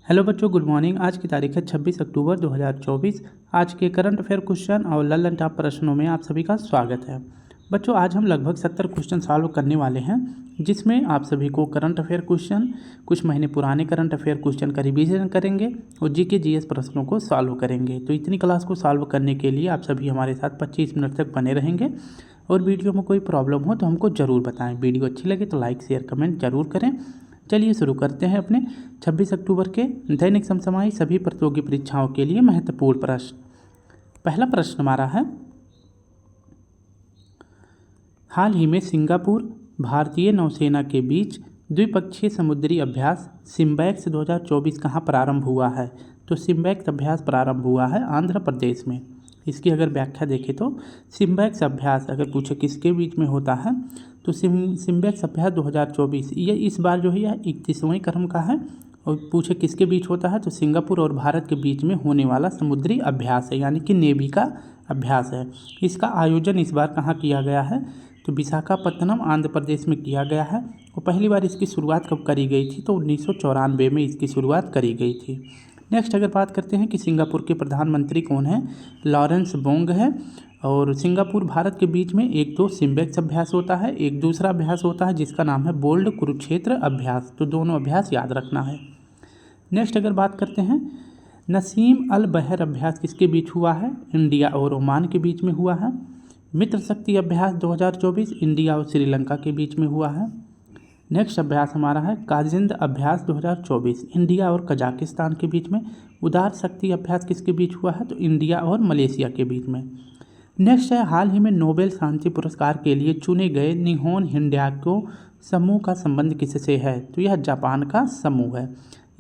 Hello बच्चों, good morning. आज की तारीख है 26 अक्टूबर 2024। आज के करंट अफेयर क्वेश्चन और ललन टॉप प्रश्नों में आप सभी का स्वागत है। बच्चों, आज हम लगभग 70 क्वेश्चन सॉल्व करने वाले हैं, जिसमें आप सभी को करंट अफेयर क्वेश्चन, कुछ महीने पुराने करंट अफेयर क्वेश्चन का रिवीजन करेंगे और जीके जीएस प्रश्नों को सॉल्व करेंगे। तो इतनी क्लास को सॉल्व करने के लिए आप सभी हमारे साथ 25 मिनट तक बने रहेंगे। और वीडियो में कोई प्रॉब्लम हो तो हमको ज़रूर बताएं। वीडियो अच्छी लगे तो लाइक शेयर कमेंट जरूर करें। चलिए शुरू करते हैं अपने 26 अक्टूबर के दैनिक समसामयिक सभी प्रतियोगी परीक्षाओं के लिए महत्वपूर्ण प्रश्न। पहला प्रश्न हमारा है, हाल ही में सिंगापुर भारतीय नौसेना के बीच द्विपक्षीय समुद्री अभ्यास सिम्बैक्स 2024 कहाँ प्रारंभ हुआ है? तो सिम्बैक्स अभ्यास प्रारंभ हुआ है आंध्र प्रदेश में। इसकी अगर व्याख्या देखें तो सिम्बैक्स अभ्यास अगर पूछे किसके बीच में होता है तो सिम्बैक्स अभ्यास 2024 ये इस बार जो है यह 31वें क्रम का है। और पूछे किसके बीच होता है तो सिंगापुर और भारत के बीच में होने वाला समुद्री अभ्यास है, यानी कि नेवी का अभ्यास है। इसका आयोजन इस बार कहाँ किया गया है तो विशाखापत्तनम आंध्र प्रदेश में किया गया है। और पहली बार इसकी शुरुआत कब करी गई थी तो 1994 में इसकी शुरुआत करी गई थी। नेक्स्ट अगर बात करते हैं कि सिंगापुर के प्रधानमंत्री कौन है, लॉरेंस बोंग है। और सिंगापुर भारत के बीच में एक तो सिम्बैक्स अभ्यास होता है, एक दूसरा अभ्यास होता है जिसका नाम है बोल्ड कुरुक्षेत्र अभ्यास। तो दोनों अभ्यास याद रखना है। नेक्स्ट अगर बात करते हैं, नसीम अल बहर अभ्यास किसके बीच हुआ है? इंडिया और ओमान के बीच में हुआ है। मित्र शक्ति अभ्यास 2024 इंडिया और श्रीलंका के बीच में हुआ है। नेक्स्ट अभ्यास हमारा है काजिंद अभ्यास 2024 इंडिया और कजाकिस्तान के बीच में। उदार शक्ति अभ्यास किसके बीच हुआ है तो इंडिया और मलेशिया के बीच में। नेक्स्ट है, हाल ही में नोबेल शांति पुरस्कार के लिए चुने गए निहोन हिंडाल्को समूह का संबंध किससे है? तो यह जापान का समूह है।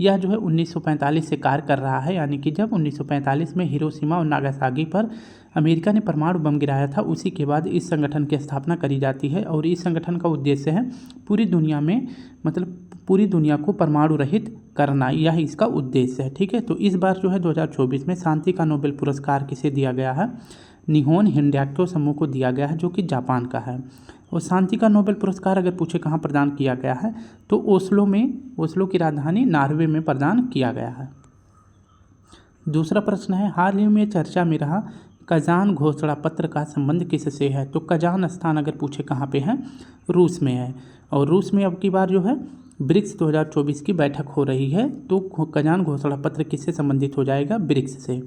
यह जो है 1945 से कार्य कर रहा है, यानी कि जब 1945 में हिरोशिमा और नागासाकी पर अमेरिका ने परमाणु बम गिराया था, उसी के बाद इस संगठन की स्थापना करी जाती है। और इस संगठन का उद्देश्य है पूरी दुनिया में, मतलब पूरी दुनिया को परमाणु रहित करना, यह इसका उद्देश्य है। ठीक है, तो इस बार जो है 2024 में शांति का नोबेल पुरस्कार किसे दिया गया है? निहोन हिंडाल्को समूह को दिया गया है, जो कि जापान का है। और शांति का नोबेल पुरस्कार अगर पूछे कहाँ प्रदान किया गया है तो ओस्लो में, ओस्लो की राजधानी नॉर्वे में प्रदान किया गया है। दूसरा प्रश्न है, हाल ही में चर्चा में रहा कजान घोषणा पत्र का संबंध किससे है? तो कजान स्थान अगर पूछे कहाँ पे है, रूस में है। और रूस में अब की बार जो है ब्रिक्स 2024 की बैठक हो रही है। तो कजान घोषणा पत्र किससे संबंधित हो जाएगा? ब्रिक्स से।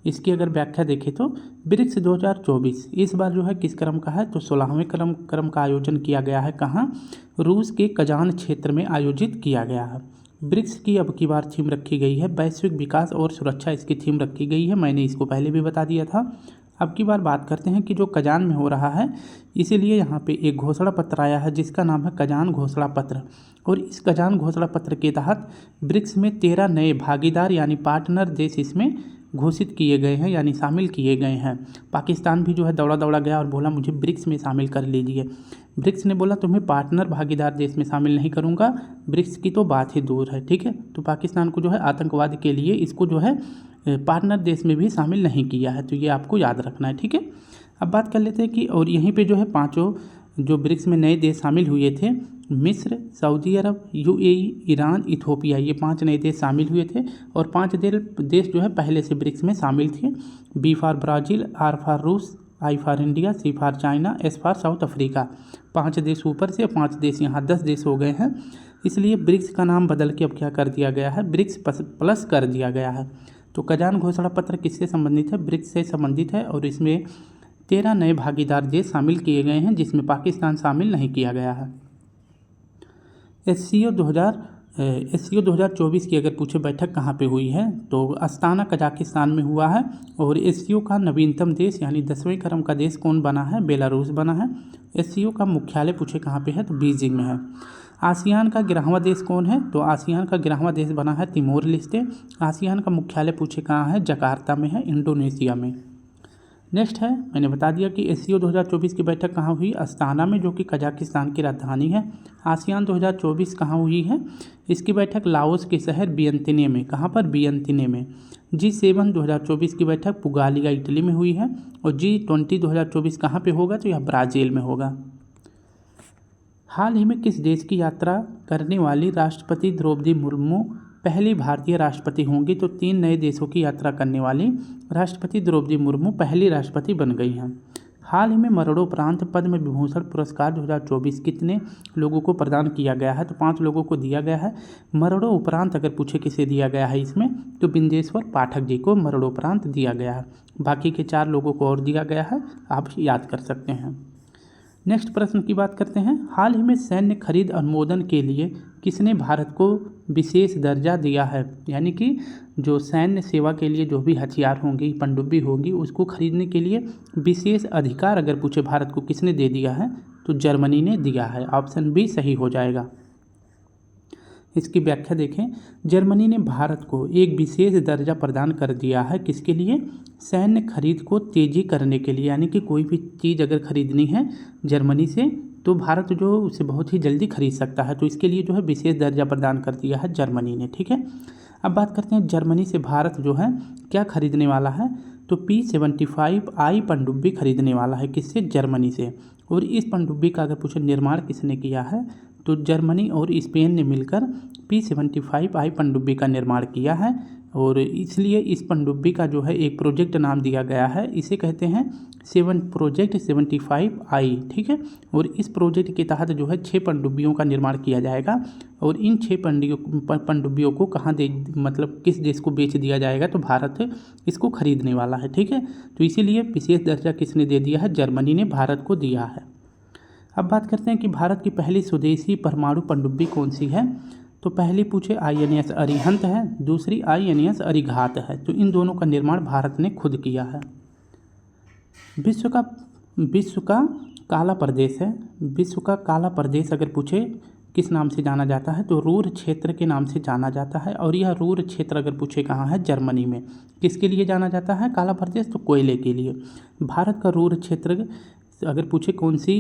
इसकी अगर व्याख्या देखें तो ब्रिक्स 2024 इस बार जो है किस क्रम का है तो 16वें क्रम का आयोजन किया गया है। कहाँ? रूस के कजान क्षेत्र में आयोजित किया गया है। ब्रिक्स की अब की बार थीम रखी गई है वैश्विक विकास और सुरक्षा, इसकी थीम रखी गई है। मैंने इसको पहले भी बता दिया था। अब की बार बात करते हैं कि जो कजान में हो रहा है, इसीलिए यहाँ पे एक घोषणा पत्र आया है जिसका नाम है कजान घोषणा पत्र। और इस कजान घोषणा पत्र के तहत ब्रिक्स में 13 नए भागीदार यानी पार्टनर देश इसमें घोषित किए गए हैं, यानी शामिल किए गए हैं। पाकिस्तान भी जो है दौड़ा दौड़ा गया और बोला मुझे ब्रिक्स में शामिल कर लीजिए। ब्रिक्स ने बोला तुम्हें पार्टनर भागीदार देश में शामिल नहीं करूंगा, ब्रिक्स की तो बात ही दूर है। ठीक है, तो पाकिस्तान को जो है आतंकवाद के लिए इसको जो है पार्टनर देश में भी शामिल नहीं किया है। तो ये आपको याद रखना है। ठीक है, अब बात कर लेते हैं कि और यहीं पर जो है पाँचों जो ब्रिक्स में नए देश शामिल हुए थे, मिस्र, सऊदी अरब, यूएई, ईरान, इथोपिया, ये 5 नए देश शामिल हुए थे। और 5 देश जो है पहले से ब्रिक्स में शामिल थे। B for Brazil, R for रूस, I for India, C for China, S for South Africa. 5 देश ऊपर से, 5 देश यहाँ 10 देश हो गए हैं। इसलिए ब्रिक्स का नाम बदल के अब क्या कर दिया गया है? ब्रिक्स प्लस कर दिया गया है। तो कजान घोषणा पत्र किससे संबंधित है? ब्रिक्स से संबंधित है। और इसमें 13 नए भागीदार देश शामिल किए गए हैं, जिसमें पाकिस्तान शामिल नहीं किया गया है। एससीओ 2024 की अगर पूछे बैठक कहाँ पे हुई है तो अस्ताना कजाकिस्तान में हुआ है। और एससीओ का नवीनतम देश यानी 10वें क्रम का देश कौन बना है? बेलारूस बना है। एससीओ का मुख्यालय पूछे कहाँ पे है तो बीजिंग में है। आसियान का 11वां देश कौन है? तो आसियान का 11वां देश बना है तिमोर लेस्टे। आसियान का मुख्यालय पूछे कहाँ है? जकार्ता में है, इंडोनेशिया में। नेक्स्ट है, मैंने बता दिया कि एससीओ 2024 की बैठक कहाँ हुई? अस्ताना में, जो कि कजाकिस्तान की राजधानी है। आसियान 2024 कहाँ हुई है? इसकी बैठक लाओस के शहर वियंतिने में। कहाँ पर? वियंतिने में। G7 2024 की बैठक पुगालिया इटली में हुई है। और G20 2024 कहाँ पे होगा? तो यह ब्राज़ील में होगा। हाल ही में किस देश की यात्रा करने वाली राष्ट्रपति द्रौपदी मुर्मू पहली भारतीय राष्ट्रपति होंगी। तो 3 नए देशों की यात्रा करने वाली राष्ट्रपति द्रौपदी मुर्मू पहली राष्ट्रपति बन गई हैं। हाल ही में मरणोपरांत पद्म विभूषण पुरस्कार 2024 कितने लोगों को प्रदान किया गया है? तो 5 लोगों को दिया गया है। मरणोपरांत अगर पूछे किसे दिया गया है इसमें, तो बिंदेश्वर पाठक जी को मरणोपरांत दिया गया है। बाकी के 4 लोगों को और दिया गया है, आप याद कर सकते हैं। नेक्स्ट प्रश्न की बात करते हैं। हाल ही में सैन्य खरीद अनुमोदन के लिए किसने भारत को विशेष दर्जा दिया है? यानी कि जो सैन्य सेवा के लिए जो भी हथियार होंगी, पनडुब्बी होगी, उसको खरीदने के लिए विशेष अधिकार अगर पूछे भारत को किसने दे दिया है, तो जर्मनी ने दिया है। ऑप्शन बी सही हो जाएगा। इसकी व्याख्या देखें। जर्मनी ने भारत को एक विशेष दर्जा प्रदान कर दिया है। किसके लिए? सैन्य खरीद को तेजी करने के लिए। यानी कि कोई भी चीज़ अगर खरीदनी है जर्मनी से, तो भारत जो उसे बहुत ही जल्दी खरीद सकता है। तो इसके लिए जो है विशेष दर्जा प्रदान कर दिया है जर्मनी ने। ठीक है, अब बात करते हैं जर्मनी से भारत जो है क्या खरीदने वाला है? तो P-75I पनडुब्बी खरीदने वाला है। किससे? जर्मनी से। और इस पनडुब्बी का अगर पूछे निर्माण किसने किया है, तो जर्मनी और स्पेन ने मिलकर P-75I पनडुब्बी का निर्माण किया है। और इसलिए इस पनडुब्बी का जो है एक प्रोजेक्ट नाम दिया गया है, इसे कहते हैं प्रोजेक्ट 75I। ठीक है, और इस प्रोजेक्ट के तहत जो है 6 पनडुब्बियों का निर्माण किया जाएगा। और इन 6 पनडुब्बियों को कहाँ दे, मतलब किस देश को बेच दिया जाएगा? तो भारत इसको खरीदने वाला है। ठीक है, तो इसीलिए विशेष दर्जा किसने दे दिया है? जर्मनी ने भारत को दिया है। अब बात करते हैं कि भारत की पहली स्वदेशी परमाणु पनडुब्बी कौन सी है? तो पहली पूछे INS अरिहंत है, दूसरी INS अरिघात है। तो इन दोनों का निर्माण भारत ने खुद किया है। विश्व का काला प्रदेश है। विश्व का काला प्रदेश अगर पूछे किस नाम से जाना जाता है, तो रूर क्षेत्र के नाम से जाना जाता है। और यह रूर क्षेत्र अगर पूछे कहाँ है? जर्मनी में। किसके लिए जाना जाता है काला प्रदेश? तो कोयले के लिए। भारत का रूर क्षेत्र अगर पूछे कौन सी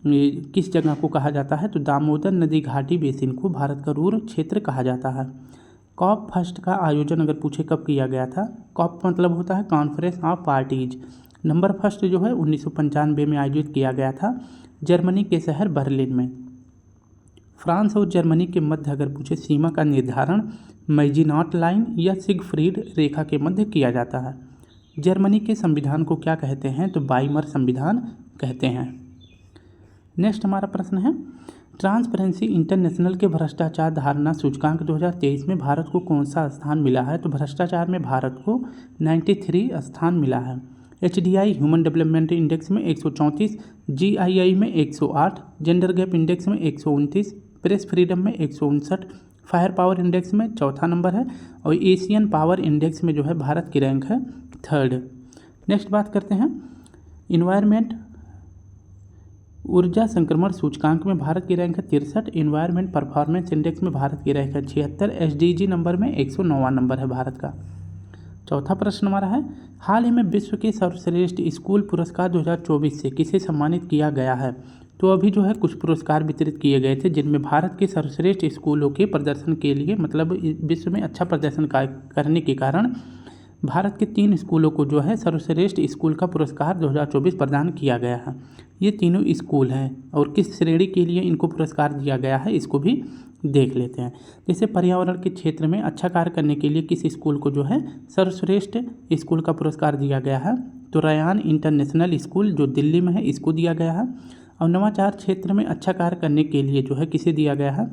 किस जगह को कहा जाता है, तो दामोदर नदी घाटी बेसिन को भारत का रूर क्षेत्र कहा जाता है। कॉप फर्स्ट का आयोजन अगर पूछे कब किया गया था? कॉप मतलब होता है conference of parties. Number first जो है 1995 में आयोजित किया गया था जर्मनी के शहर बर्लिन में। फ्रांस और जर्मनी के मध्य अगर पूछे सीमा का निर्धारण मैजिनॉट लाइन या सिगफ्रीड रेखा के मध्य किया जाता है। जर्मनी के संविधान को क्या कहते हैं? तो वाइमर संविधान कहते हैं। नेक्स्ट हमारा प्रश्न है, ट्रांसपेरेंसी इंटरनेशनल के भ्रष्टाचार धारणा सूचकांक 2023 में भारत को कौन सा स्थान मिला है? तो भ्रष्टाचार में भारत को 93 स्थान मिला है। HDI ह्यूमन डेवलपमेंट इंडेक्स में 134, GII में 108, जेंडर गैप इंडेक्स में 129, प्रेस फ्रीडम में 159, फायर पावर इंडेक्स में 4था नंबर है। और एशियन पावर इंडेक्स में जो है भारत की रैंक है 3rd। नेक्स्ट बात करते हैं इन्वायरमेंट ऊर्जा संक्रमण सूचकांक में भारत की रैंक है 63। इन्वायरमेंट परफॉर्मेंस इंडेक्स में भारत की रैंक है 76। SDG नंबर में 109वां नंबर है भारत का। चौथा प्रश्न हमारा है, हाल ही में विश्व के सर्वश्रेष्ठ स्कूल पुरस्कार 2024 से किसे सम्मानित किया गया है? तो अभी जो है कुछ पुरस्कार वितरित किए गए थे, जिनमें भारत के सर्वश्रेष्ठ स्कूलों के प्रदर्शन के लिए, मतलब विश्व में अच्छा प्रदर्शन करने के कारण भारत के 3 स्कूलों को जो है सर्वश्रेष्ठ स्कूल का पुरस्कार 2024 प्रदान किया गया है। ये तीनों स्कूल हैं और किस श्रेणी के लिए इनको पुरस्कार दिया गया है इसको भी देख लेते हैं। जैसे पर्यावरण के क्षेत्र में अच्छा कार्य करने के लिए किस स्कूल को जो है सर्वश्रेष्ठ स्कूल का पुरस्कार दिया गया है? तो रयान इंटरनेशनल स्कूल जो दिल्ली में है इसको दिया गया है। और नवाचार क्षेत्र में अच्छा कार्य करने के लिए जो है किसे दिया गया है?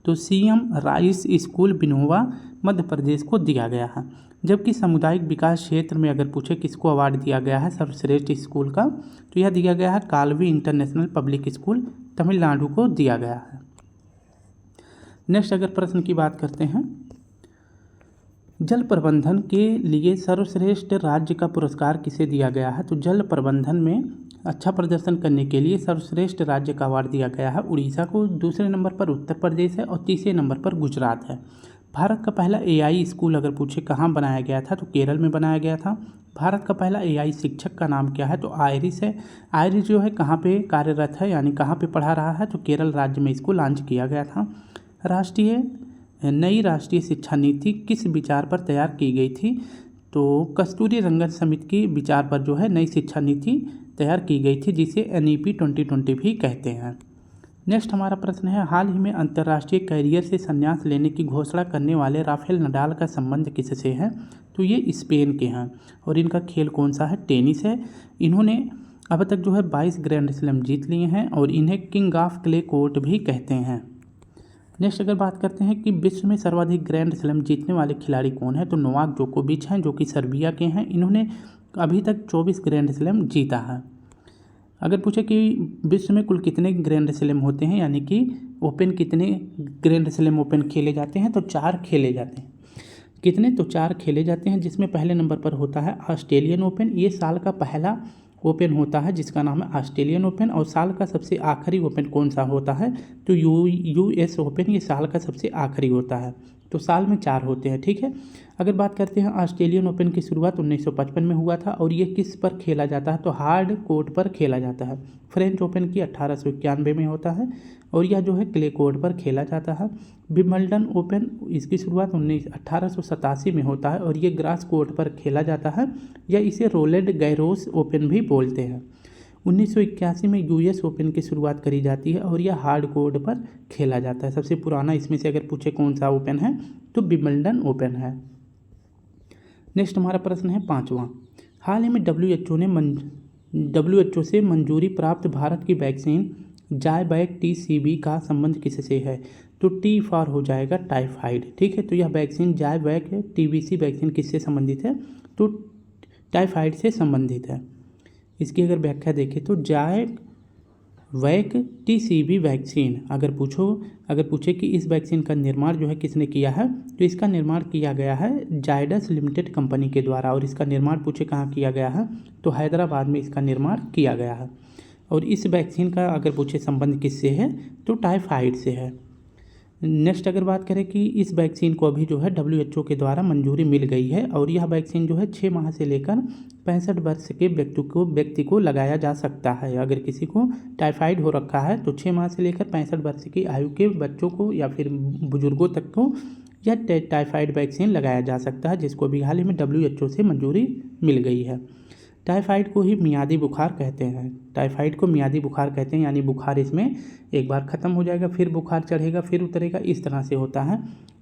तो CM rice school बिनोवा Madhya Pradesh को दिया गया है। जबकि सामुदायिक विकास क्षेत्र में अगर पूछे किसको अवार्ड दिया गया है सर्वश्रेष्ठ स्कूल का, तो यह दिया गया है Kalvi international public school Tamil Nadu को दिया गया है। नेक्स्ट अगर प्रश्न की बात करते हैं, जल प्रबंधन के लिए सर्वश्रेष्ठ राज्य का पुरस्कार किसे दिया गया है? तो जल प्रबंधन में अच्छा प्रदर्शन करने के लिए सर्वश्रेष्ठ राज्य का अवार्ड दिया गया है उड़ीसा को। दूसरे नंबर पर उत्तर प्रदेश है और तीसरे नंबर पर गुजरात है। भारत का पहला AI स्कूल अगर पूछे कहाँ बनाया गया था? तो केरल में बनाया गया था। भारत का पहला AI शिक्षक का नाम क्या है? तो आयरिस है। आयरिस जो है कहाँ पे कार्यरत है, यानी कहाँ पे पढ़ा रहा है? तो केरल राज्य में इसको लॉन्च किया गया था। नई राष्ट्रीय शिक्षा नीति किस विचार पर तैयार की गई थी? तो कस्तूरी रंगन समिति के विचार पर जो है नई शिक्षा नीति तैयार की गई थी, जिसे NEP 2020 भी कहते हैं। नेक्स्ट हमारा प्रश्न है, हाल ही में अंतर्राष्ट्रीय कैरियर से संन्यास लेने की घोषणा करने वाले राफेल नडाल का संबंध किससे है? तो ये स्पेन के हैं और इनका खेल कौन सा है? टेनिस है। इन्होंने अब तक जो है 22 ग्रैंड स्लैम जीत लिए हैं और इन्हें किंग ऑफ क्ले कोर्ट भी कहते हैं। नेक्स्ट अगर बात करते हैं कि विश्व में सर्वाधिक ग्रैंड स्लैम जीतने वाले खिलाड़ी कौन है, तो नोवाक जोकोविच हैं जो कि सर्बिया के हैं। इन्होंने अभी तक 24 ग्रैंड स्लैम जीता है। अगर पूछे कि विश्व में कुल कितने ग्रैंड स्लैम होते हैं, यानी कि ओपन कितने ग्रैंड स्लैम ओपन खेले जाते हैं, तो 4 खेले जाते हैं। कितने? तो 4 खेले जाते हैं, जिसमें पहले नंबर पर होता है ऑस्ट्रेलियन ओपन। ये साल का पहला ओपन होता है जिसका नाम है ऑस्ट्रेलियन ओपन। और साल का सबसे आखिरी ओपन कौन सा होता है? तो यूएस ओपन। ये साल का सबसे आखिरी होता है। तो साल में 4 होते हैं, ठीक है। अगर बात करते हैं ऑस्ट्रेलियन ओपन की शुरुआत 1955 में हुआ था और ये किस पर खेला जाता है? तो हार्ड कोर्ट पर खेला जाता है। फ्रेंच ओपन की 1891 में होता है और यह जो है क्ले कोर्ट पर खेला जाता है। विंबलडन ओपन इसकी शुरुआत 1887 में होता है और ये ग्रास कोर्ट पर खेला जाता है, या इसे रोलैंड गैरोस ओपन भी बोलते हैं। 1981 में यूएस ओपन की शुरुआत करी जाती है और यह हार्ड कोर्ट पर खेला जाता है। सबसे पुराना इसमें से अगर पूछे कौन सा ओपन है, तो विंबलडन ओपन है। नेक्स्ट हमारा प्रश्न है 5वां, हाल ही में डब्ल्यूएचओ से मंजूरी प्राप्त भारत की वैक्सीन जायबैक टीसीबी का संबंध किससे है? तो टी फॉर हो जाएगा टाइफाइड, ठीक है। तो यह वैक्सीन जायबैक टीबीसी वैक्सीन किससे संबंधित है? तो टाइफाइड से संबंधित है। इसकी अगर व्याख्या देखें तो जायबैक टीसीबी वैक्सीन अगर पूछे कि इस वैक्सीन का निर्माण जो है किसने किया है, तो इसका निर्माण किया गया है जायडस लिमिटेड कंपनी के द्वारा। और इसका निर्माण पूछे कहाँ किया गया है, तो हैदराबाद में इसका निर्माण किया गया है। और इस वैक्सीन का अगर पूछे संबंध किससे है, तो टाइफाइड से है। नेक्स्ट अगर बात करें कि इस वैक्सीन को अभी जो है डब्ल्यूएचओ के द्वारा मंजूरी मिल गई है और यह वैक्सीन जो है 6 माह से लेकर 65 वर्ष के व्यक्ति को लगाया जा सकता है। अगर किसी को टाइफाइड हो रखा है तो 6 माह से लेकर 65 वर्ष की आयु के बच्चों को या फिर बुजुर्गों तक को यह टाइफाइड वैक्सीन लगाया जा सकता है, जिसको अभी हाल ही में डब्ल्यूएचओ से मंजूरी मिल गई है। टाइफाइड को ही मियादी बुखार कहते हैं। टाइफाइड को मियादी बुखार कहते हैं, यानी बुखार इसमें एक बार ख़त्म हो जाएगा, फिर बुखार चढ़ेगा, फिर उतरेगा, इस तरह से होता है।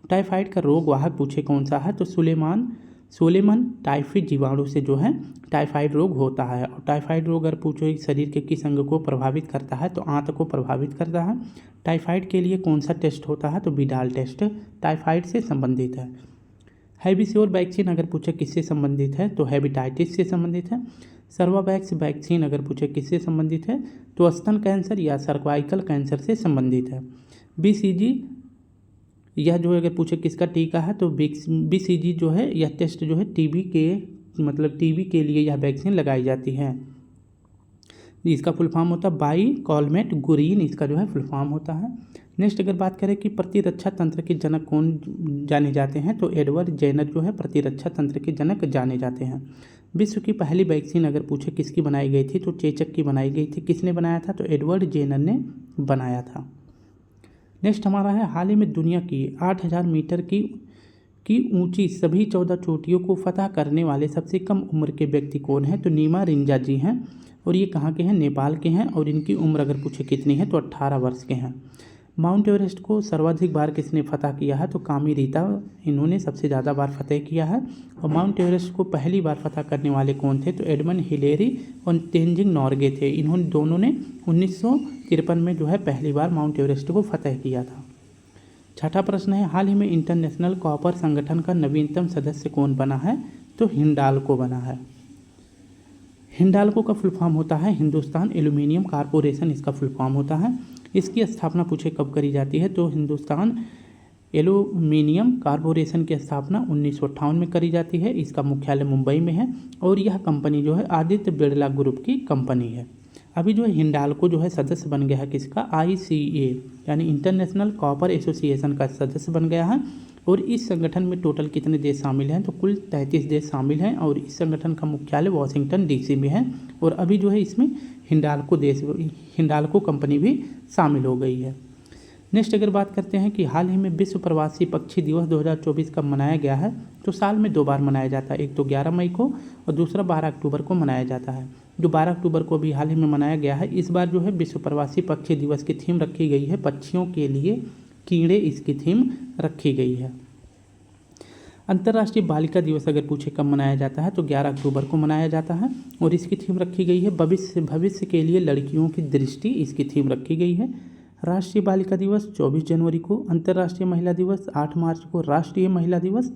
टाइफाइड का रोग वाहक पूछे कौन सा है, तो सोलेमन टाइफिड जीवाणु से जो है टाइफाइड रोग होता है। और टाइफाइड रोग अगर पूछो शरीर के किस अंग को प्रभावित करता है, तो आंत को प्रभावित करता है। टाइफाइड के लिए कौन सा टेस्ट होता है, तो विडाल टेस्ट टाइफाइड से संबंधित है। हैबिस्योर वैक्सीन अगर पूछे किससे संबंधित है, तो हेपेटाइटिस से संबंधित है। सर्वावैक्स वैक्सीन अगर पूछे किससे संबंधित है, तो स्तन कैंसर या सर्वाइकल कैंसर से संबंधित है। बीसीजी यह जो है अगर पूछे किसका टीका है, तो बीसीजी जो है यह टेस्ट जो है टीबी के लिए यह वैक्सीन लगाई जाती है। इसका फुल फॉर्म होता है बाइकॉलमेट गुरीन, इसका जो है फुल फॉर्म होता है। नेक्स्ट अगर बात करें कि प्रतिरक्षा तंत्र के जनक कौन जाने जाते हैं, तो एडवर्ड जेनर जो है प्रतिरक्षा तंत्र के जनक जाने जाते हैं। विश्व की पहली वैक्सीन अगर पूछे किसकी बनाई गई थी, तो चेचक की बनाई गई थी। किसने बनाया था, तो एडवर्ड जेनर ने बनाया था। नेक्स्ट हमारा है, हाल ही में दुनिया की 8000 मीटर की ऊंची सभी 14 चोटियों को फतह करने वाले सबसे कम उम्र के व्यक्ति कौन है, तो नीमा रिंजा जी हैं और ये कहाँ के हैं, नेपाल के हैं। और इनकी उम्र अगर पूछे कितनी है, तो 18 वर्ष के हैं। माउंट एवरेस्ट को सर्वाधिक बार किसने फतह किया है, तो कामी रीता, इन्होंने सबसे ज़्यादा बार फतह किया है। और माउंट एवरेस्ट को पहली बार फतह करने वाले कौन थे, तो एडमंड हिलेरी और तेंजिंग नॉर्गे थे। इन्होंने दोनों ने 1953 में जो है पहली बार माउंट एवरेस्ट को फतह किया था। छठा प्रश्न है, हाल ही में इंटरनेशनल कॉपर संगठन का नवीनतम सदस्य कौन बना है, तो हिंडाल्को बना है। हिंडाल्को का फुल फॉर्म होता है हिंदुस्तान एल्यूमिनियम कॉरपोरेशन, इसका फुल फॉर्म होता है। इसकी स्थापना पूछे कब करी जाती है, तो हिंदुस्तान एल्यूमिनियम कॉरपोरेशन की स्थापना 1958 में करी जाती है। इसका मुख्यालय मुंबई में है और यह कंपनी जो है आदित्य बिरला ग्रुप की कंपनी है। अभी जो है हिंडाल्को जो है सदस्य बन गया है किसका, ICA यानी इंटरनेशनल कॉपर एसोसिएशन का सदस्य बन गया है। और इस संगठन में टोटल कितने देश शामिल हैं, तो कुल 33 देश शामिल हैं और इस संगठन का मुख्यालय वाशिंगटन DC में है। और अभी जो है इसमें हिंडाल्को कंपनी भी शामिल हो गई है। नेक्स्ट अगर बात करते हैं कि हाल ही में विश्व प्रवासी पक्षी दिवस 2024 कब मनाया गया है, तो साल में 2 बार मनाया जाता है। एक तो 11 मई को और दूसरा 12 अक्टूबर को मनाया जाता है। जो 12 अक्टूबर को भी हाल ही में मनाया गया है, इस बार जो है विश्व प्रवासी पक्षी दिवस की थीम रखी गई है पक्षियों के लिए कीड़े, इसकी थीम रखी गई है। अंतर्राष्ट्रीय बालिका दिवस अगर पूछे कब मनाया जाता है, तो 11 अक्टूबर को मनाया जाता है और इसकी थीम रखी गई है भविष्य के लिए लड़कियों की दृष्टि, इसकी थीम रखी गई है। राष्ट्रीय बालिका दिवस 24 जनवरी को, अंतर्राष्ट्रीय महिला दिवस 8 मार्च को, राष्ट्रीय महिला दिवस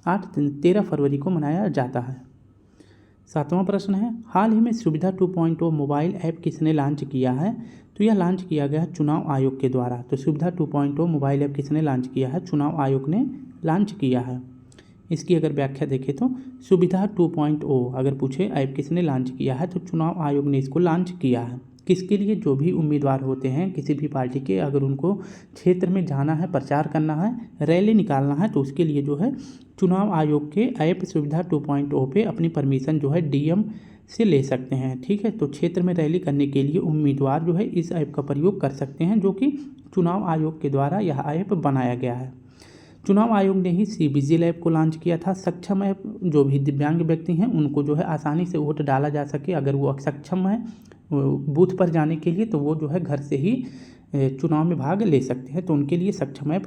13 फरवरी को मनाया जाता है। 7वां प्रश्न है, हाल ही में सुविधा 2.0 मोबाइल ऐप किसने लॉन्च किया है, तो यह लॉन्च किया गया है चुनाव आयोग के द्वारा। तो सुविधा 2.0 मोबाइल ऐप किसने लॉन्च किया है, चुनाव आयोग ने लॉन्च किया है। इसकी अगर व्याख्या देखें तो सुविधा 2.0 अगर पूछे ऐप किसने लॉन्च किया है, तो चुनाव आयोग ने इसको लॉन्च किया है। किसके लिए, जो भी उम्मीदवार होते हैं किसी भी पार्टी के, अगर उनको क्षेत्र में जाना है, प्रचार करना है, रैली निकालना है, तो उसके लिए जो है चुनाव आयोग के ऐप सुविधा 2.0 पे अपनी परमिशन जो है डीएम से ले सकते हैं। ठीक है, तो क्षेत्र में रैली करने के लिए उम्मीदवार जो है इस ऐप का प्रयोग कर सकते हैं, जो कि चुनाव आयोग के द्वारा यह ऐप बनाया गया है। चुनाव आयोग ने ही सी-विजिल ऐप को लॉन्च किया था। सक्षम ऐप, जो भी दिव्यांग व्यक्ति हैं उनको जो है आसानी से वोट डाला जा सके, अगर वो अक्षम है बूथ पर जाने के लिए, तो वो जो है घर से ही चुनाव में भाग ले सकते हैं, तो उनके लिए सक्षम ऐप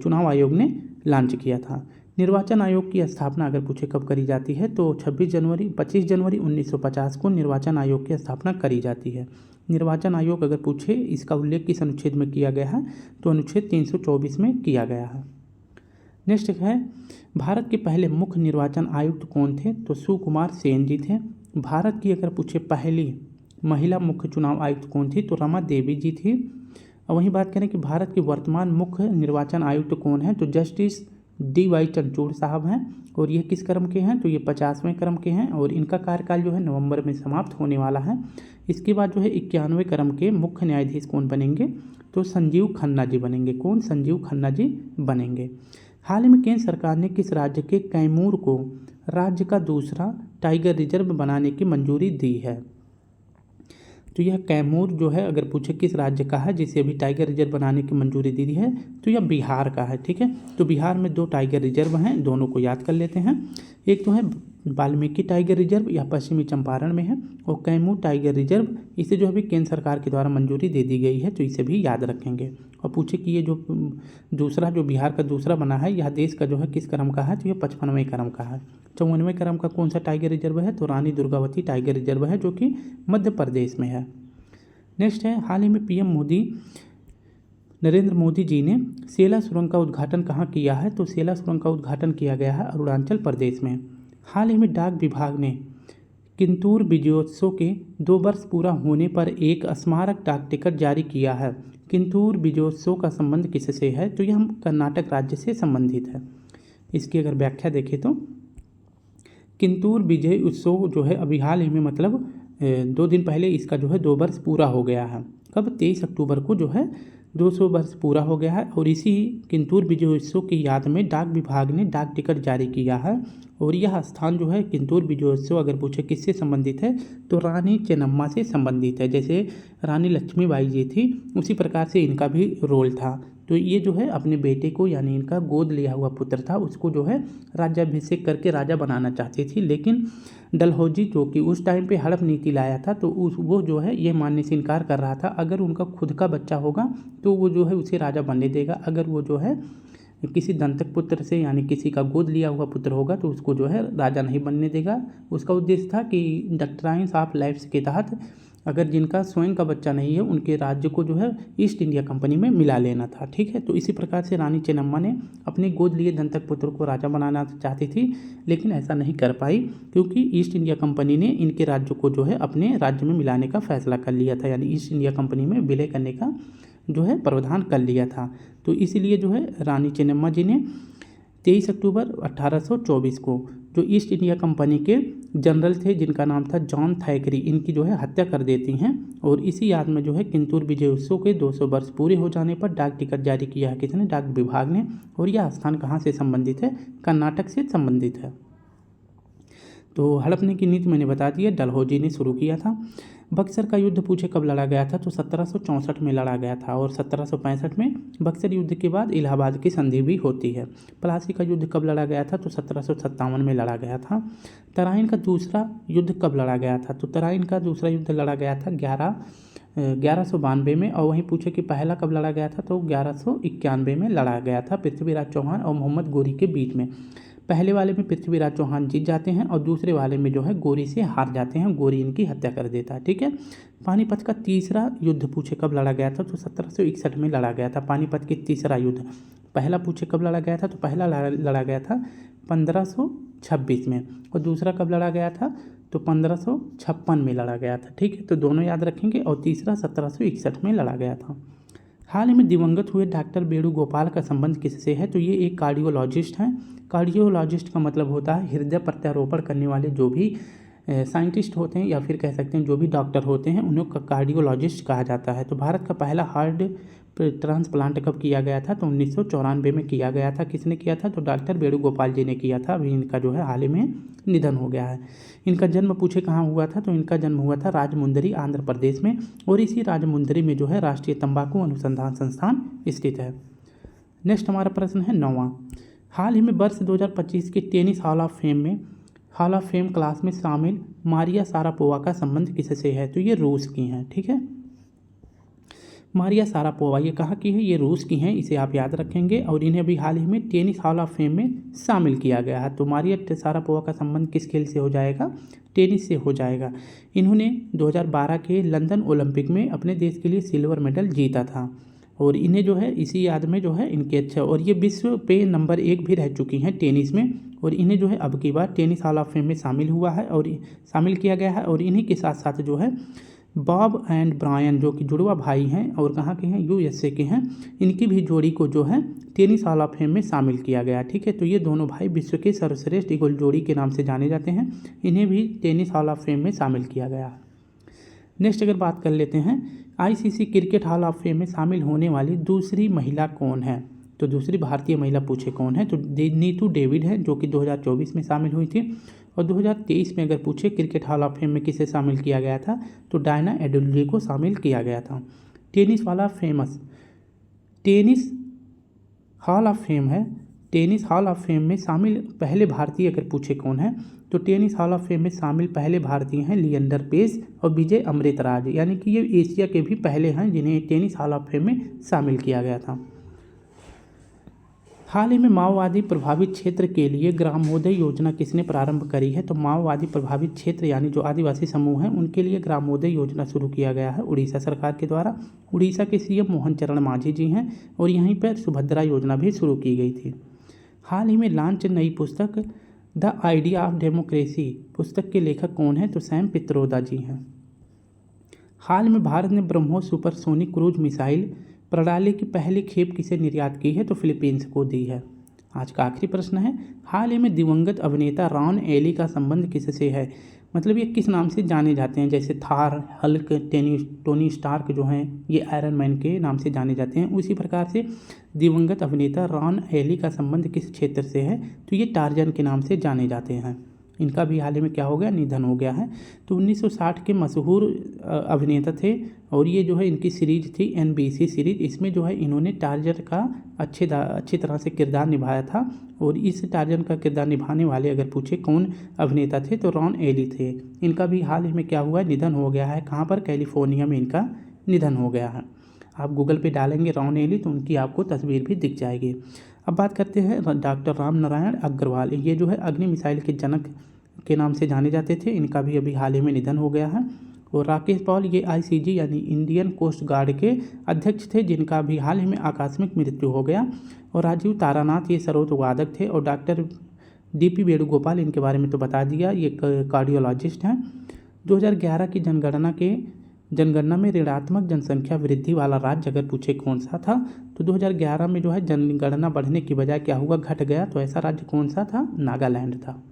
चुनाव आयोग ने लॉन्च किया था। निर्वाचन आयोग की स्थापना अगर पूछे कब करी जाती है, तो 25 जनवरी 1950 को निर्वाचन आयोग की स्थापना करी जाती है। निर्वाचन आयोग अगर पूछे इसका उल्लेख किस अनुच्छेद में किया गया है, तो अनुच्छेद 324 में किया गया है। नेक्स्ट है, भारत के पहले मुख्य निर्वाचन आयुक्त कौन थे, तो सुकुमार सेन जी थे। भारत की अगर पूछे पहली महिला मुख्य चुनाव आयुक्त कौन थी, तो रमा देवी जी थी। और वहीं बात करें कि भारत के वर्तमान मुख्य निर्वाचन आयुक्त कौन है, तो जस्टिस डी.वाई. चंद्रचूड़ साहब हैं और ये किस क्रम के हैं, तो ये 50वें क्रम के हैं और इनका कार्यकाल जो है नवंबर में समाप्त होने वाला है। इसके बाद जो है 91वें क्रम के मुख्य न्यायाधीश कौन बनेंगे, तो संजीव खन्ना जी बनेंगे। कौन, संजीव खन्ना जी बनेंगे। हाल ही में केंद्र सरकार ने किस राज्य के कैमूर को राज्य का दूसरा टाइगर रिजर्व बनाने की मंजूरी दी है, तो यह कैमूर जो है अगर पूछे किस राज्य का है जिसे अभी टाइगर रिजर्व बनाने की मंजूरी दी है, तो यह बिहार का है। ठीक है, तो बिहार में 2 टाइगर रिजर्व हैं, दोनों को याद कर लेते हैं। एक तो है वाल्मीकि टाइगर रिजर्व, यह पश्चिमी चंपारण में है, और कैमूर टाइगर रिजर्व, इसे जो अभी केंद्र सरकार के द्वारा मंजूरी दे दी गई है, तो इसे भी याद रखेंगे। और पूछे कि ये जो दूसरा जो बिहार का दूसरा बना है, यह देश का जो है किस क्रम का है, तो यह 55वें क्रम का है। 54वें क्रम का कौन सा टाइगर रिजर्व है, तो रानी दुर्गावती टाइगर रिजर्व है, जो कि मध्य प्रदेश में है। नेक्स्ट है, हाल ही में पीएम नरेंद्र मोदी जी ने सेला सुरंग का उद्घाटन कहाँ किया है, तो सेला सुरंग का उद्घाटन किया गया है अरुणाचल प्रदेश में। हाल ही में डाक विभाग ने किंतूर विजयोत्सव के 2 वर्ष पूरा होने पर एक स्मारक डाक टिकट जारी किया है। किंतूर विजयोत्सव का संबंध किससे है, तो यह कर्नाटक राज्य से संबंधित है। इसकी अगर व्याख्या देखें तो किंतूर विजय उत्सव जो है अभी हाल ही में मतलब 2 दिन पहले इसका जो है 2 वर्ष पूरा हो गया है। कब, 23 अक्टूबर को जो है 200 वर्ष पूरा हो गया है और इसी किंतूर विजयोत्सव की याद में डाक विभाग ने डाक टिकट जारी किया है। और यह स्थान जो है किंतूर विजयोत्सव अगर पूछे किससे संबंधित है, तो रानी चेन्नम्मा से संबंधित है। जैसे रानी लक्ष्मीबाई जी थी, उसी प्रकार से इनका भी रोल था। तो ये जो है अपने बेटे को, यानी इनका गोद लिया हुआ पुत्र था, उसको जो है राज्याभिषेक करके राजा बनाना चाहती थी, लेकिन डलहौजी जो कि उस टाइम पे हड़प नीति लाया था, तो वो जो है ये मानने से इनकार कर रहा था, अगर उनका खुद का बच्चा होगा तो वो जो है उसे राजा बनने देगा, अगर वो जो है किसी दंतक पुत्र से यानी किसी का गोद लिया हुआ पुत्र होगा तो उसको जो है राजा नहीं बनने देगा। उसका उद्देश्य था कि डॉक्ट्राइन्स ऑफ लाइफ्स के तहत अगर जिनका स्वयं का बच्चा नहीं है उनके राज्य को जो है ईस्ट इंडिया कंपनी में मिला लेना था। ठीक है, तो इसी प्रकार से रानी चेन्नम्मा ने अपने गोद लिए दंतक पुत्र को राजा बनाना चाहती थी, लेकिन ऐसा नहीं कर पाई क्योंकि ईस्ट इंडिया कंपनी ने इनके राज्य को जो है अपने राज्य में मिलाने का फैसला कर लिया था, यानी ईस्ट इंडिया कंपनी में विलय करने का जो है प्रावधान कर लिया था। तो इसीलिए जो है रानी चेन्नम्मा जी ने 23 अक्टूबर 1824 को जो ईस्ट इंडिया कंपनी के जनरल थे जिनका नाम था जॉन थैकरी, इनकी जो है हत्या कर देती हैं। और इसी याद में जो है किंतूर विजय उत्सव के 200 वर्ष पूरे हो जाने पर डाक टिकट जारी किया है किसने, डाक विभाग ने। और यह स्थान कहाँ से संबंधित है, कर्नाटक से संबंधित है। तो हड़पने की नीति मैंने बता दी है, डलहौजी ने शुरू किया था। बक्सर का युद्ध पूछे कब लड़ा गया था, तो 1764 में लड़ा गया था और 1765 में बक्सर युद्ध के बाद इलाहाबाद की संधि भी होती है। प्लासी का युद्ध कब लड़ा गया था, तो 1757 में लड़ा गया था। तराइन का दूसरा युद्ध कब लड़ा गया था, तो तराइन का दूसरा युद्ध लड़ा गया था 1192 में। और वहीं पूछे कि पहला कब लड़ा गया था, तो 1191 में लड़ा गया था पृथ्वीराज चौहान और मोहम्मद गोरी के बीच में। पहले वाले में पृथ्वीराज चौहान जीत जाते हैं और दूसरे वाले में जो है गोरी से हार जाते हैं, गोरी इनकी हत्या कर देता है। ठीक है। पानीपत का तीसरा युद्ध पूछे कब लड़ा गया था, तो 1761 में लड़ा गया था पानीपत की तीसरा युद्ध। पहला पूछे कब लड़ा गया था, तो पहला लड़ा गया था 1526 में और दूसरा कब लड़ा गया था, तो 1556 में लड़ा गया था। ठीक है, तो दोनों याद रखेंगे। और तीसरा 1761 में लड़ा गया था। हाल ही में दिवंगत हुए डॉक्टर वेणुगोपाल का संबंध किससे है, तो ये एक कार्डियोलॉजिस्ट हैं। कार्डियोलॉजिस्ट का मतलब होता है हृदय प्रत्यारोपण करने वाले जो भी साइंटिस्ट होते हैं या फिर कह सकते हैं जो भी डॉक्टर होते हैं उन्हें कार्डियोलॉजिस्ट कहा जाता है। तो भारत का पहला हार्ट ट्रांसप्लांट कब किया गया था, तो 1994 में किया गया था। किसने किया था, तो डॉक्टर वेणुगोपाल जी ने किया था। अभी इनका जो है हाल ही में निधन हो गया है। इनका जन्म पूछे कहाँ हुआ था, तो इनका जन्म हुआ था राजमुंदरी आंध्र प्रदेश में और इसी राजमुंदरी में जो है राष्ट्रीय तंबाकू अनुसंधान संस्थान स्थित है। नेक्स्ट हमारा प्रश्न है 9वां। हाल ही में वर्ष 2025 के tennis hall of fame class में शामिल मारिया शारापोवा का संबंध किससे है, तो ये रूस की हैं। ठीक है, मारिया शारापोवा ये कहाँ की है, ये रूस की हैं, इसे आप याद रखेंगे। और इन्हें अभी हाल ही में टेनिस हॉल ऑफ फेम में शामिल किया गया है। तो मारिया शारापोवा का संबंध किस खेल से हो जाएगा, टेनिस से हो जाएगा। इन्होंने 2012 के लंदन ओलंपिक में अपने देश के लिए सिल्वर मेडल जीता था और इन्हें जो है इसी याद में जो है इनके अच्छा, और ये विश्व पे नंबर 1 भी रह चुकी हैं टेनिस में। और इन्हें जो है अब की बार टेनिस हॉल ऑफ फेम में शामिल किया गया है। और इन्हीं के साथ साथ जो है बॉब एंड ब्रायन जो कि जुड़वा भाई हैं और कहाँ के हैं, USA के हैं, इनकी भी जोड़ी को जो है टेनिस हॉल ऑफ फेम में शामिल किया गया। ठीक है, तो ये दोनों भाई विश्व के सर्वश्रेष्ठ ईगल जोड़ी के नाम से जाने जाते हैं, इन्हें भी टेनिस हॉल ऑफ फेम में शामिल किया गया। नेक्स्ट अगर बात कर लेते हैं ICC cricket hall of fame में शामिल होने वाली दूसरी महिला कौन है, तो दूसरी भारतीय महिला पूछे कौन है, तो नीतू डेविड है जो कि 2024 में शामिल हुई थी। और 2023 में अगर पूछे क्रिकेट हॉल ऑफ फेम में किसे शामिल किया गया था, तो डायना एडुल्जी को शामिल किया गया था। टेनिस हॉल ऑफ फेम है। टेनिस हॉल ऑफ फेम में शामिल पहले भारतीय अगर पूछे कौन है, तो टेनिस हॉल ऑफ फेम में शामिल पहले भारतीय हैं लिएंडर पेस और विजय अमृतराज, यानी कि ये एशिया के भी पहले हैं जिन्हें टेनिस हॉल ऑफ फेम में शामिल किया गया था। हाल ही में माओवादी प्रभावित क्षेत्र के लिए ग्रामोदय योजना किसने प्रारंभ करी है, तो माओवादी प्रभावित क्षेत्र यानी जो आदिवासी समूह हैं उनके लिए ग्रामोदय योजना शुरू किया गया है उड़ीसा सरकार के द्वारा। उड़ीसा के CM मोहन चरण मांझी जी हैं और यहीं पर सुभद्रा योजना भी शुरू की गई थी। हाल ही में लॉन्च नई पुस्तक द आइडिया ऑफ डेमोक्रेसी पुस्तक के लेखक कौन है, तो सैम पित्रोदा जी हैं। हाल में भारत ने ब्रह्मोस सुपरसोनिक क्रूज मिसाइल प्रणाली की पहली खेप किसे निर्यात की है, तो फिलीपींस को दी है। आज का आखिरी प्रश्न है, हाल ही में दिवंगत अभिनेता रॉन एली का संबंध किससे है, मतलब ये किस नाम से जाने जाते हैं, जैसे थार, हल्क, टोनी स्टार्क जो हैं ये आयरन मैन के नाम से जाने जाते हैं, उसी प्रकार से दिवंगत अभिनेता रॉन एली का संबंध किस क्षेत्र से है, तो ये टार्जन के नाम से जाने जाते हैं। इनका भी हाल ही में क्या हो गया, निधन हो गया है। तो 1960 के मशहूर अभिनेता थे और ये जो है इनकी सीरीज थी NBC सीरीज, इसमें जो है इन्होंने टार्जन का अच्छी तरह से किरदार निभाया था। और इस टार्जन का किरदार निभाने वाले अगर पूछे कौन अभिनेता थे, तो रॉन एली थे। इनका भी हाल ही में क्या हुआ है, निधन हो गया है। कहाँ पर, कैलिफोर्निया में इनका निधन हो गया है। आप गूगल पे डालेंगे रॉन एली तो उनकी आपको तस्वीर भी दिख जाएगी। अब बात करते हैं डॉक्टर राम नारायण अग्रवाल, ये जो है अग्नि मिसाइल के जनक के नाम से जाने जाते थे। इनका भी अभी हाल ही में निधन हो गया है। और राकेश पॉल ये ICG यानी इंडियन कोस्ट गार्ड के अध्यक्ष थे, जिनका भी हाल ही में आकस्मिक मृत्यु हो गया। और राजीव तारानाथ ये सरोदवादक थे। और डॉक्टर DP वेणुगोपाल, इनके बारे में तो बता दिया, ये कार्डियोलॉजिस्ट हैं। 2011 की जनगणना में ऋणात्मक जनसंख्या वृद्धि वाला राज्य अगर पूछे कौन सा था, तो 2011 में जो है जनगणना बढ़ने की बजाय क्या हुआ, घट गया। तो ऐसा राज्य कौन सा था, नागालैंड था।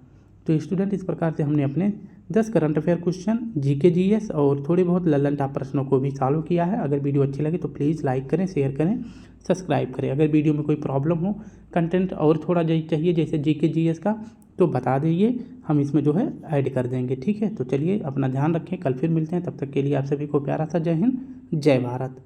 तो स्टूडेंट इस प्रकार से हमने अपने 10 current affair question, GK GS और थोड़े बहुत लल्लन टॉप प्रश्नों को भी सॉल्व किया है। अगर वीडियो अच्छी लगे तो प्लीज़ लाइक करें, शेयर करें, सब्सक्राइब करें। अगर वीडियो में कोई प्रॉब्लम हो, कंटेंट और थोड़ा चाहिए जैसे GK GS का, तो बता दीजिए, हम इसमें जो है ऐड कर देंगे। ठीक है, तो चलिए अपना ध्यान रखें, कल फिर मिलते हैं। तब तक के लिए आप सभी को प्यारा सा जय हिंद, जय भारत।